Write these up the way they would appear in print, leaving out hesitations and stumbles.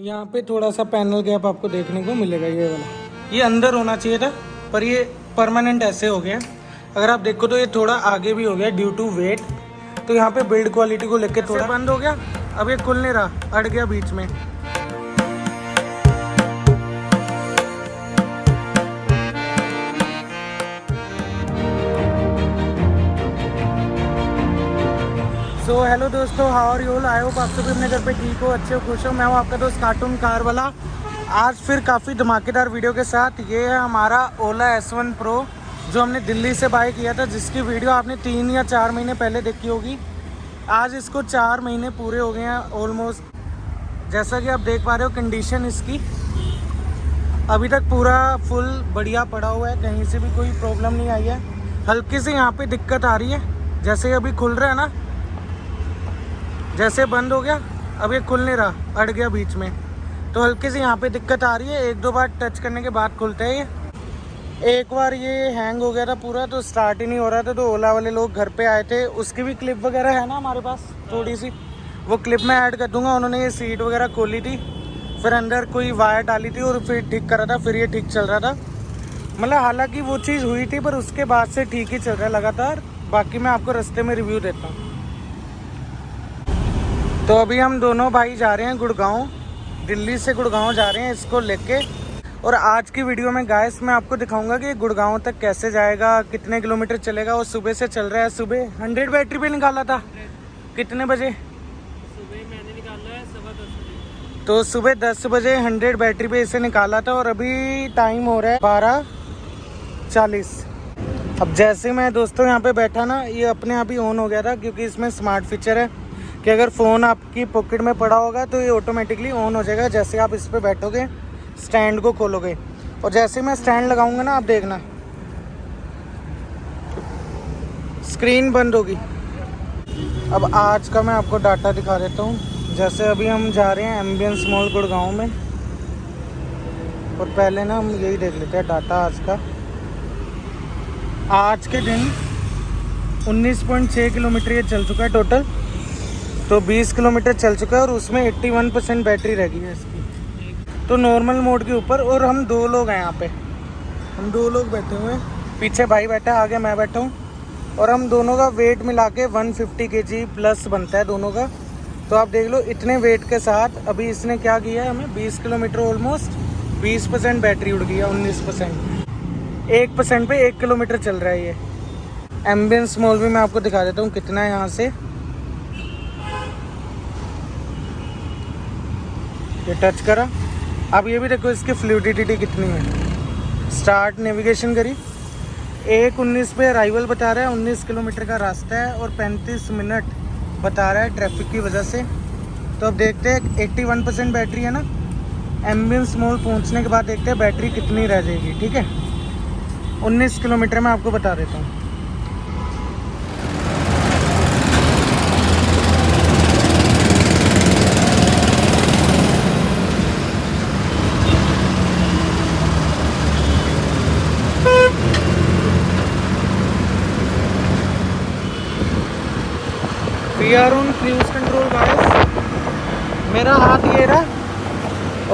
यहाँ पे थोड़ा सा पैनल गैप आपको देखने को मिलेगा, ये वाला। ये अंदर होना चाहिए था पर ये परमानेंट ऐसे हो गया। अगर आप देखो तो ये थोड़ा आगे भी हो गया ड्यू टू वेट। तो यहाँ पे बिल्ड क्वालिटी को लेकर थोड़ा बंद हो गया। अब ये खुल नहीं रहा, अड़ गया बीच में। तो हेलो दोस्तों, how are you all. I hope आप सभी अपने घर पे ठीक हो, अच्छे हो, खुश हो। मैं हूँ आपका दोस्त कार्टून कार वाला। आज फिर काफ़ी धमाकेदार वीडियो के साथ। ये है हमारा ओला S1 Pro जो हमने दिल्ली से बाय किया था, जिसकी वीडियो आपने 3 या 4 महीने पहले देखी होगी। आज इसको 4 महीने पूरे हो गए हैं ऑलमोस्ट। जैसा कि आप देख पा रहे हो कंडीशन इसकी अभी तक पूरा फुल बढ़िया पड़ा हुआ है, कहीं से भी कोई प्रॉब्लम नहीं आई है। हल्की सी यहाँ पे दिक्कत आ रही है, जैसे अभी खुल रहा है ना, जैसे बंद हो गया अब ये खुल नहीं रहा, अड़ गया बीच में। तो हल्की सी यहाँ पे दिक्कत आ रही है। 1-2 बार टच करने के बाद खुलता है ये। एक बार ये हैंग हो गया था पूरा, तो स्टार्ट ही नहीं हो रहा था। तो ओला वाले लोग घर पे आए थे, उसकी भी क्लिप वगैरह है ना हमारे पास थोड़ी सी, वो क्लिप मैं ऐड कर दूंगा। उन्होंने ये सीट वगैरह खोली थी, फिर अंदर कोई वायर डाली थी और फिर ठीक करा था, फिर ये ठीक चल रहा था। मतलब हालांकि वो चीज़ हुई थी पर उसके बाद से ठीक ही चल रहा है लगातार। बाकी मैं आपको रास्ते में रिव्यू देता हूँ। तो अभी हम दोनों भाई जा रहे हैं गुड़गांव, दिल्ली से गुड़गांव जा रहे हैं इसको लेके। और आज की वीडियो में गाइस मैं आपको दिखाऊंगा कि गुड़गांव तक कैसे जाएगा, कितने किलोमीटर चलेगा। वो सुबह से चल रहा है। सुबह 100 बैटरी पे निकाला था। कितने बजे? सुबह मैंने निकाला है 10:15 बजे। तो सुबह 10 बजे 100 बैटरी पे इसे निकाला था और अभी टाइम हो रहा है 12:40। अब जैसे मैं दोस्तों यहाँ पे बैठा ना, ये अपने आप ही ऑन हो गया था, क्योंकि इसमें स्मार्ट फीचर है कि अगर फ़ोन आपकी पॉकेट में पड़ा होगा तो ये ऑटोमेटिकली ऑन हो जाएगा जैसे आप इस पर बैठोगे, स्टैंड को खोलोगे। और जैसे मैं स्टैंड लगाऊंगा ना, आप देखना स्क्रीन बंद होगी। अब आज का मैं आपको डाटा दिखा देता हूँ। जैसे अभी हम जा रहे हैं एम्बियंस मॉल गुड़गांव में, और पहले ना हम यही देख लेते हैं डाटा आज का। आज के दिन 19.6 किलोमीटर ये चल चुका है टोटल। तो 20 किलोमीटर चल चुका है और उसमें 81% बैटरी रह गई है इसकी, तो नॉर्मल मोड के ऊपर। और हम 2 लोग हैं यहाँ पे, हम 2 लोग बैठे हुए हैं। पीछे भाई बैठा है, आगे मैं बैठा हूँ। और हम दोनों का वेट मिला के 150 kg प्लस बनता है दोनों का। तो आप देख लो इतने वेट के साथ अभी इसने क्या किया है, हमें 20 किलोमीटर ऑलमोस्ट 20% बैटरी उड़ गई है। 19%, 1% पे 1 किलोमीटर चल रहा है ये। एम्बियंस मॉल भी मैं आपको दिखा देता हूँ कितना है यहाँ से। ये टच करा, अब ये भी देखो इसकी फ्लूइडिटी कितनी है। स्टार्ट नेविगेशन करी, 1:19 पे अराइवल बता रहा है, 19 किलोमीटर का रास्ता है और 35 मिनट बता रहा है ट्रैफिक की वजह से। तो अब देखते हैं 81% बैटरी है ना, एम्बियंस मॉल पहुंचने के बाद देखते हैं बैटरी कितनी रह जाएगी। ठीक है, 19 किलोमीटर में आपको बता देता हूँ। We are on cruise control guys. मेरा हाथ ये रहा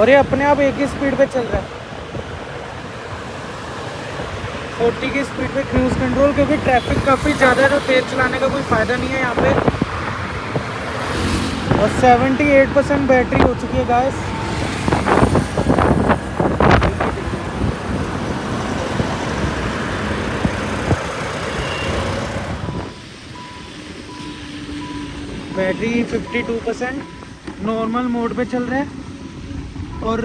और ये अपने आप एक ही स्पीड पे चल रहा है, 40 की स्पीड पे क्रूज कंट्रोल, क्योंकि ट्रैफिक काफ़ी ज़्यादा है तो तेज चलाने का कोई फ़ायदा नहीं है यहाँ पे। और 78% बैटरी हो चुकी है गाइस। बैटरी 52% नॉर्मल मोड पे चल रहा है। और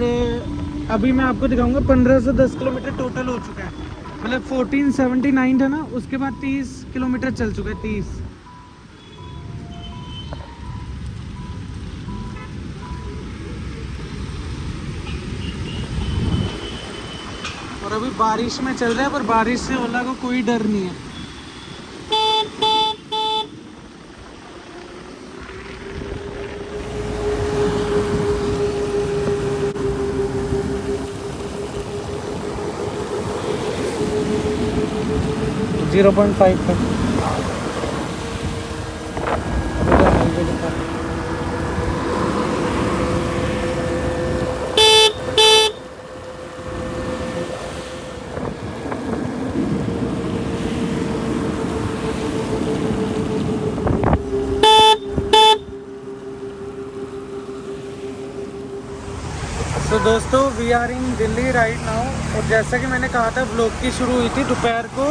अभी मैं आपको दिखाऊंगा 15 से 10 किलोमीटर टोटल हो चुका है। मतलब 1479 था ना, उसके बाद 30 किलोमीटर चल चुका है, 30। और अभी बारिश में चल रहा है, पर बारिश से ओला को कोई डर नहीं है। जीरो 0.5 पे अभी तो हाईवे लिखा है। तो दोस्तों we are in Delhi right now. और जैसा कि मैंने कहा था व्लॉग की शुरू हुई थी दोपहर को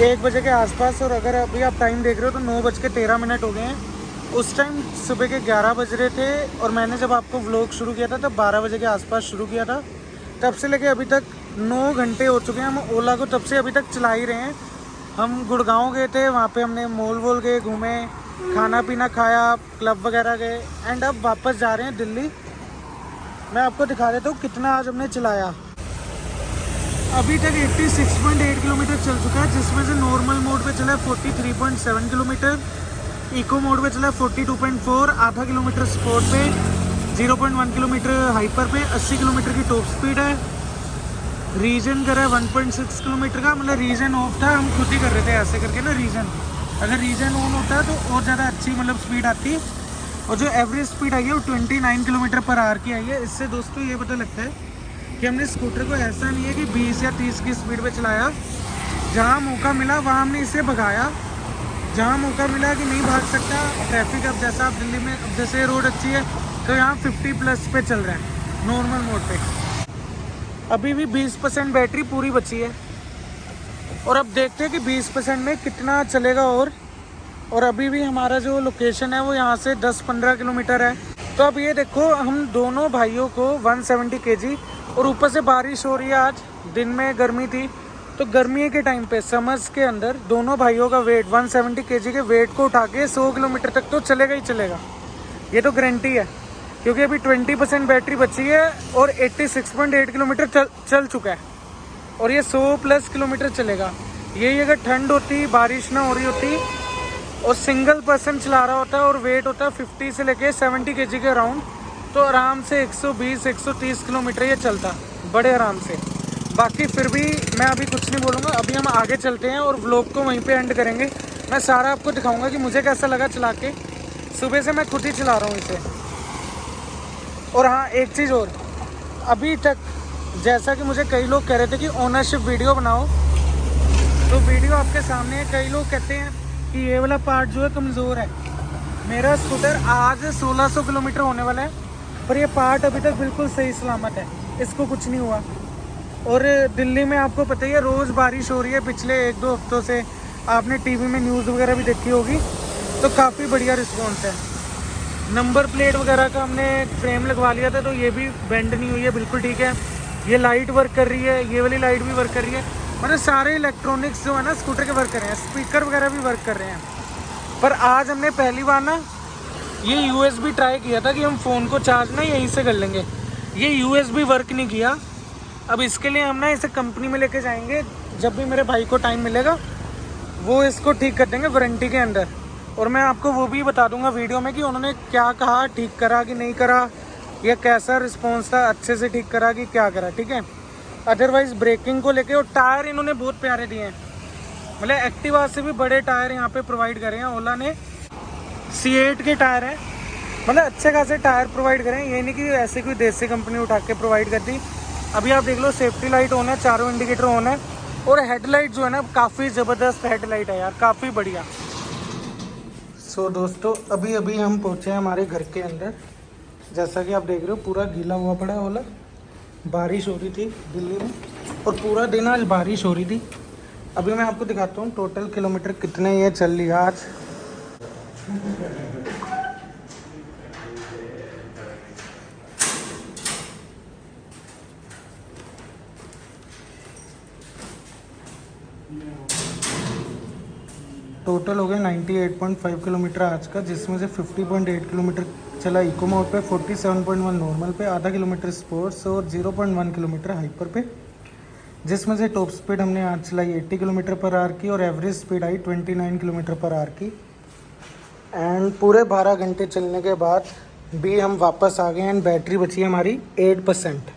1 बजे के आसपास, और अगर अभी आप टाइम देख रहे हो तो 9:13 हो गए हैं। उस टाइम सुबह के 11 बज रहे थे और मैंने जब आपको व्लॉग शुरू किया था तब 12 बजे के आसपास शुरू किया था। तब से लेके अभी तक 9 घंटे हो चुके हैं। हम ओला को तब से अभी तक चला ही रहे हैं। हम गुड़गांव गए थे, वहाँ पे हमने मॉल वॉल गए, घूमे, खाना पीना खाया, क्लब वगैरह गए, एंड अब वापस जा रहे हैं दिल्ली। मैं आपको दिखा देता हूँ कितना आज हमने चलाया। अभी तक 86.8 किलोमीटर चल चुका है, जिसमें से नॉर्मल मोड पे चला है 43.7 किलोमीटर, इको मोड पे चला है 42.4, आधा किलोमीटर स्पोर्ट पे, 0.1 किलोमीटर हाइपर पे, 80 किलोमीटर की टॉप स्पीड है। रीजन करा है 1.6 किलोमीटर का, मतलब रीजन ऑफ था, हम खुद ही कर रहे थे ऐसे करके ना रीजन। अगर रीजन ऑन होता है तो और ज़्यादा अच्छी मतलब स्पीड आती है। और जो एवरेज स्पीड आई है वो 29 किलोमीटर पर आवर की आई है। इससे दोस्तों ये पता लगता है कि हमने स्कूटर को ऐसा नहीं है कि 20 या 30 की स्पीड पे चलाया। जहाँ मौका मिला वहाँ हमने इसे भगाया। जहाँ मौका मिला कि नहीं भाग सकता, ट्रैफिक अब जैसा आप दिल्ली में, अब जैसे रोड अच्छी है तो यहाँ 50+ पे चल रहा है नॉर्मल मोड पे। अभी भी 20% बैटरी पूरी बची है और अब देखते हैं कि 20% में कितना चलेगा। और अभी भी हमारा जो लोकेशन है वो यहाँ से 10-15 किलोमीटर है। तो अब ये देखो, हम दोनों भाइयों को 170 kg, और ऊपर से बारिश हो रही है। आज दिन में गर्मी थी, तो गर्मी के टाइम पे समर्स के अंदर दोनों भाइयों का वेट 170 kg के वेट को उठा के 100 किलोमीटर तक तो चलेगा ही चलेगा। ये तो गारंटी है, क्योंकि अभी 20% बैटरी बची है और 86.8 किलोमीटर चल चुका है, और ये 100+ किलोमीटर चलेगा। यही अगर ठंड होती, बारिश ना हो रही होती और सिंगल पर्सन चला रहा होता और वेट होता 50 से लेके 70 kg के अराउंड, तो आराम से 120-130 किलोमीटर ये चलता बड़े आराम से। बाकी फिर भी मैं अभी कुछ नहीं बोलूँगा, अभी हम आगे चलते हैं और व्लॉग को वहीं पे एंड करेंगे। मैं सारा आपको दिखाऊंगा कि मुझे कैसा लगा चला के। सुबह से मैं खुद ही चला रहा हूँ इसे। और हाँ, एक चीज़ और, अभी तक जैसा कि मुझे कई लोग कह रहे थे कि ओनरशिप वीडियो बनाओ, तो वीडियो आपके सामने है। कई लोग कहते हैं कि ये वाला पार्ट जो है कमज़ोर है। मेरा स्कूटर आज 1600 किलोमीटर होने वाला है, पर ये पार्ट अभी तक बिल्कुल सही सलामत है, इसको कुछ नहीं हुआ। और दिल्ली में आपको पता ही है रोज़ बारिश हो रही है पिछले 1-2 हफ्तों से। आपने टीवी में न्यूज़ वगैरह भी देखी होगी, तो काफ़ी बढ़िया रिस्पॉन्स है। नंबर प्लेट वगैरह का हमने फ्रेम लगवा लिया था, तो ये भी बेंड नहीं हुई है, बिल्कुल ठीक है। ये लाइट वर्क कर रही है, ये वाली लाइट भी वर्क कर रही है, मतलब सारे इलेक्ट्रॉनिक्स जो है ना स्कूटर के वर्क कर रहे हैं। स्पीकर वगैरह भी वर्क कर रहे हैं। पर आज हमने पहली बार ना ये USB ट्राई किया था कि हम फ़ोन को चार्ज ना यहीं से कर लेंगे। ये USB वर्क नहीं किया। अब इसके लिए हम ना इसे कंपनी में लेके जाएंगे। जब भी मेरे भाई को टाइम मिलेगा वो इसको ठीक कर देंगे वारंटी के अंदर। और मैं आपको वो भी बता दूंगा वीडियो में कि उन्होंने क्या कहा, ठीक करा कि नहीं करा, या कैसा रिस्पॉन्स था, अच्छे से ठीक करा कि क्या करा, ठीक है। अदरवाइज़ ब्रेकिंग को लेके, और टायर इन्होंने बहुत प्यारे दिए हैं, मतलब एक्टिवा से भी बड़े टायर यहाँ पे प्रोवाइड करे हैं ओला ने। C8 के टायर हैं, मतलब अच्छे खासे टायर प्रोवाइड करें। ये नहीं कि ऐसे कोई देसी कंपनी उठा के प्रोवाइड कर दी। अभी आप देख लो, सेफ्टी लाइट ऑन है, चारों इंडिकेटर ऑन है, और हेडलाइट जो है ना काफ़ी ज़बरदस्त हेडलाइट है यार, काफ़ी बढ़िया। सो दोस्तों, अभी अभी हम पहुँचे हैं हमारे घर के अंदर। जैसा कि आप देख रहे हो पूरा गीला हुआ पड़ा है ओला। बारिश हो रही थी दिल्ली में, और पूरा दिन आज बारिश हो रही थी। अभी मैं आपको दिखाता हूँ टोटल किलोमीटर कितने ये चल लिया आज। टोटल हो गया 98.5 किलोमीटर आज का, जिसमें से 50.8 किलोमीटर चला इको मोड पे, 47.1 नॉर्मल पे, आधा किलोमीटर स्पोर्ट्स और 0.1 किलोमीटर हाइपर पे, जिसमें से टॉप स्पीड हमने आज चलाई 80 किलोमीटर पर आवर की, और एवरेज स्पीड आई 29 किलोमीटर पर आवर की। एंड पूरे 12 घंटे चलने के बाद भी हम वापस आ गए एंड बैटरी बची है हमारी 8%।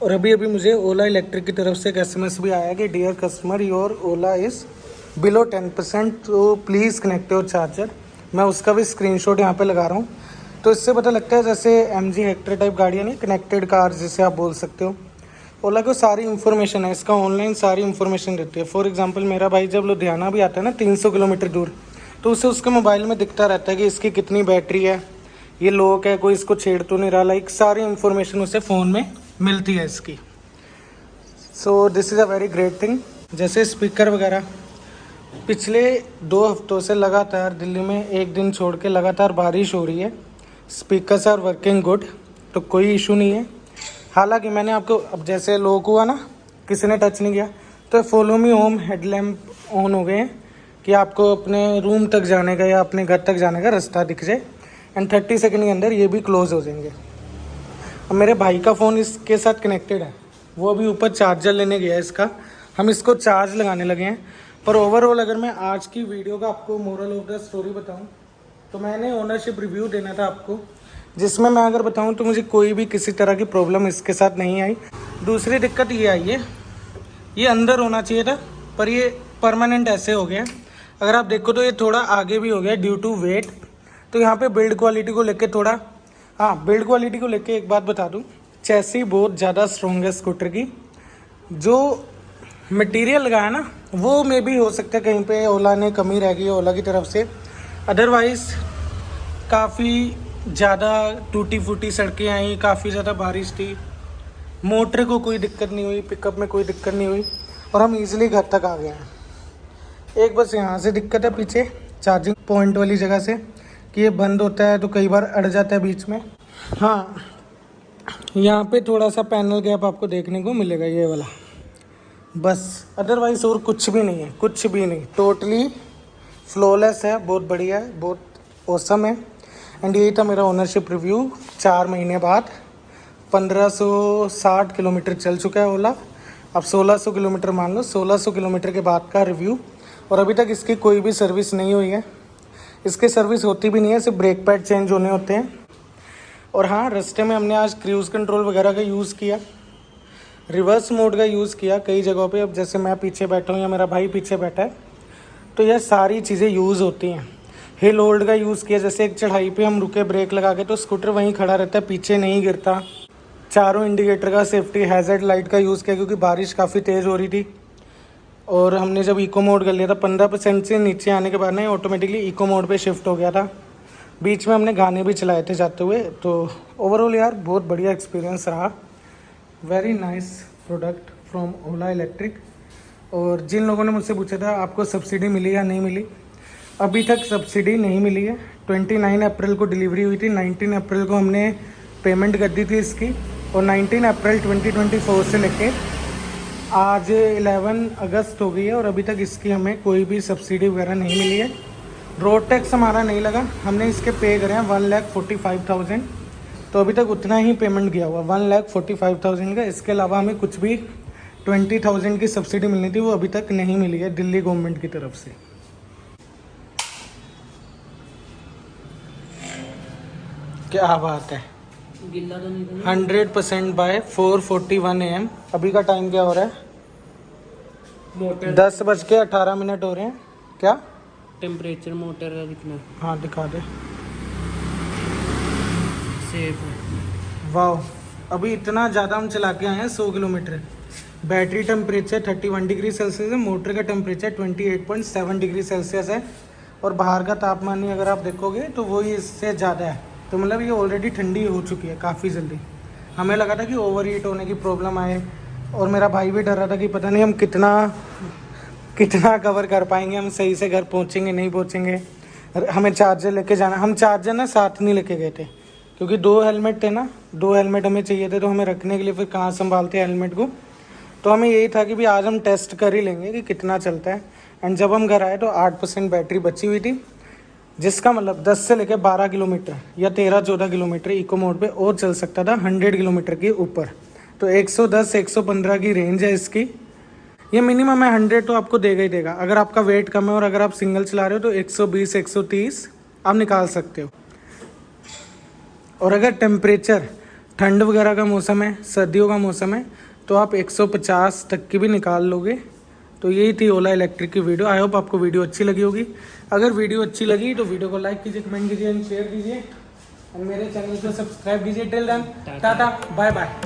और अभी अभी मुझे ओला इलेक्ट्रिक की तरफ से एक SMS भी आया कि dear customer, your Ola is below 10%, तो प्लीज़ कनेक्ट योर चार्जर। मैं उसका भी स्क्रीनशॉट यहाँ पे लगा रहा हूँ। तो इससे पता लगता है जैसे MG हेक्टर टाइप गाड़ियाँ नहीं, कनेक्टेड कार जिसे आप बोल सकते हो। ओला को सारी इन्फॉर्मेशन है, इसका ऑनलाइन सारी इन्फॉर्मेशन देती है। फॉर एग्जांपल मेरा भाई जब लुधियाना भी आता है ना 300 किलोमीटर दूर, तो उसे उसके मोबाइल में दिखता रहता है कि इसकी कितनी बैटरी है, ये लॉक है, कोई इसको छेड़ तो नहीं रहा, लाइक सारी इंफॉर्मेशन उसे फ़ोन में मिलती है इसकी। So this is a very great thing. जैसे स्पीकर वगैरह, पिछले 2 हफ्तों से लगातार दिल्ली में एक दिन छोड़ के लगातार बारिश हो रही है। स्पीकर्स आर वर्किंग गुड, तो कोई इशू नहीं है। हालांकि मैंने आपको, अब जैसे लॉक हुआ ना, किसी ने टच नहीं किया, तो follow me home headlamp on हो गए हैं कि आपको अपने रूम तक जाने का या अपने घर तक जाने का रास्ता दिख जाए। एंड 30 सेकंड के अंदर ये भी क्लोज हो जाएंगे। अब मेरे भाई का फ़ोन इसके साथ कनेक्टेड है, वो अभी ऊपर चार्जर लेने गया है इसका, हम इसको चार्ज लगाने लगे हैं। पर ओवरऑल अगर मैं आज की वीडियो का आपको मोरल ऑफ द स्टोरी बताऊं, तो मैंने ओनरशिप रिव्यू देना था आपको, जिसमें मैं अगर बताऊं तो मुझे कोई भी किसी तरह की प्रॉब्लम इसके साथ नहीं आई। दूसरी दिक्कत ये आई है, ये अंदर होना चाहिए था पर ये परमानेंट ऐसे हो गया। अगर आप देखो तो ये थोड़ा आगे भी हो गया ड्यू टू वेट। तो यहाँ पे बिल्ड क्वालिटी को लेके थोड़ा, हाँ बिल्ड क्वालिटी को लेके एक बात बता दूँ, चैसी बहुत ज़्यादा स्ट्रॉन्ग है स्कूटर की। जो मटेरियल लगाया ना, वो में भी हो सकता है कहीं पे ओला ने कमी रह गई है ओला की तरफ से। अदरवाइज़ काफ़ी ज़्यादा टूटी फूटी सड़कें आई, काफ़ी ज़्यादा बारिश थी, मोटर को कोई दिक्कत नहीं हुई, पिकअप में कोई दिक्कत नहीं हुई और हम इजीली घर तक आ गए हैं। एक बस यहाँ से दिक्कत है पीछे चार्जिंग पॉइंट वाली जगह से, कि ये बंद होता है तो कई बार अड़ जाता है बीच में। हाँ, यहाँ पे थोड़ा सा पैनल गैप आपको देखने को मिलेगा, ये वाला, बस। अदरवाइज़ और कुछ भी नहीं है, कुछ भी नहीं, टोटली फ्लॉलेस है, बहुत बढ़िया है, बहुत ऑसम है। एंड यही था मेरा ओनरशिप रिव्यू। 4 महीने बाद 1560 किलोमीटर चल चुका है ओला। अब 1600 किलोमीटर मान लो, 1600 किलोमीटर के बाद का रिव्यू। और अभी तक इसकी कोई भी सर्विस नहीं हुई है, इसकी सर्विस होती भी नहीं है, सिर्फ ब्रेक पैड चेंज होने होते हैं। और हाँ, रास्ते में हमने आज क्रूज़ कंट्रोल वगैरह का यूज़ किया, रिवर्स मोड का यूज़ किया कई जगहों पे। अब जैसे मैं पीछे बैठा हूँ या मेरा भाई पीछे बैठा है, तो यह सारी चीज़ें यूज़ होती हैं। हिल होल्ड का यूज़ किया, जैसे एक चढ़ाई पे हम रुके ब्रेक लगा के तो स्कूटर वहीं खड़ा रहता है, पीछे नहीं गिरता। चारों इंडिकेटर का सेफ्टी हैज़र्ड लाइट का यूज़ किया, क्योंकि बारिश काफ़ी तेज़ हो रही थी। और हमने जब इको मोड कर लिया था, 15% से नीचे आने के बाद ना ऑटोमेटिकली इको मोड पे शिफ्ट हो गया था। बीच में हमने गाने भी चलाए थे जाते हुए। तो ओवरऑल यार बहुत बढ़िया एक्सपीरियंस रहा। Very nice product from Ola electric. और जिन लोगों ने मुझसे पूछा था आपको सब्सिडी मिली या नहीं मिली, अभी तक सब्सिडी नहीं मिली है। 29 अप्रैल को डिलीवरी हुई थी, 19 अप्रैल को हमने पेमेंट कर दी थी इसकी, और 19 अप्रैल 2024 से लेके आज 11 अगस्त हो गई है और अभी तक इसकी हमें कोई भी सब्सिडी वगैरह नहीं मिली है। रोड टैक्स हमारा नहीं लगा, हमने इसके पे करे हैं 1,45,000, तो अभी तक उतना ही पेमेंट किया हुआ 1,45,000 का। इसके अलावा हमें कुछ भी 20,000 की सब्सिडी मिलनी थी, वो अभी तक नहीं मिली है दिल्ली गवर्नमेंट की तरफ से। क्या बात है, गिल्ला तो नहीं था? 100% बाय 4:41 AM। अभी का टाइम क्या हो रहा है? मोटर 10:18 हो रहे हैं। क्या टेम्परेचर मोटर का कितना हाँ दिखा दे। सेफ है? वाह, अभी इतना ज़्यादा हम चला के आए हैं 100 kilometre. Battery temperature 31 degree Celsius है, मोटर का टेम्परेचर 28.7 डिग्री सेल्सियस है, और बाहर का तापमान ही अगर आप देखोगे तो वही इससे ज़्यादा है। तो मतलब ये ऑलरेडी ठंडी हो चुकी है काफ़ी जल्दी। हमें लगा था कि ओवर हीट होने की प्रॉब्लम आए, और मेरा भाई भी डर रहा था कि पता नहीं हम कितना कवर कर पाएंगे, हम सही से घर पहुंचेंगे नहीं पहुंचेंगे। हमें चार्जर लेके जाना, हम चार्जर ना साथ नहीं लेके गए थे, क्योंकि 2 हेलमेट थे ना, 2 हेलमेट हमें चाहिए थे, तो हमें रखने के लिए फिर कहाँ संभालते हेलमेट को। तो हमें यही था कि भी आज हम टेस्ट कर ही लेंगे कि कितना चलता है। एंड जब हम घर आए तो 8% बैटरी बची हुई थी, जिसका मतलब 10 से लेकर 12 किलोमीटर या 13-14 किलोमीटर इको मोड पे और चल सकता था 100 किलोमीटर के ऊपर। तो 110-115 की रेंज है इसकी। ये मिनिमम है, 100 तो आपको देगा ही देगा। अगर आपका वेट कम है और अगर आप सिंगल चला रहे हो तो 120-130 आप निकाल सकते हो। और अगर टेम्परेचर ठंड वगैरह का मौसम है, सर्दियों का मौसम है, तो आप 150 तक की भी निकाल लोगे। तो यही थी ओला इलेक्ट्रिक की वीडियो। आई होप आपको वीडियो अच्छी लगी होगी। अगर वीडियो अच्छी लगी तो वीडियो को लाइक कीजिए, कमेंट कीजिए एंड शेयर कीजिए, और मेरे चैनल को सब्सक्राइब कीजिए। Till then tata bye bye.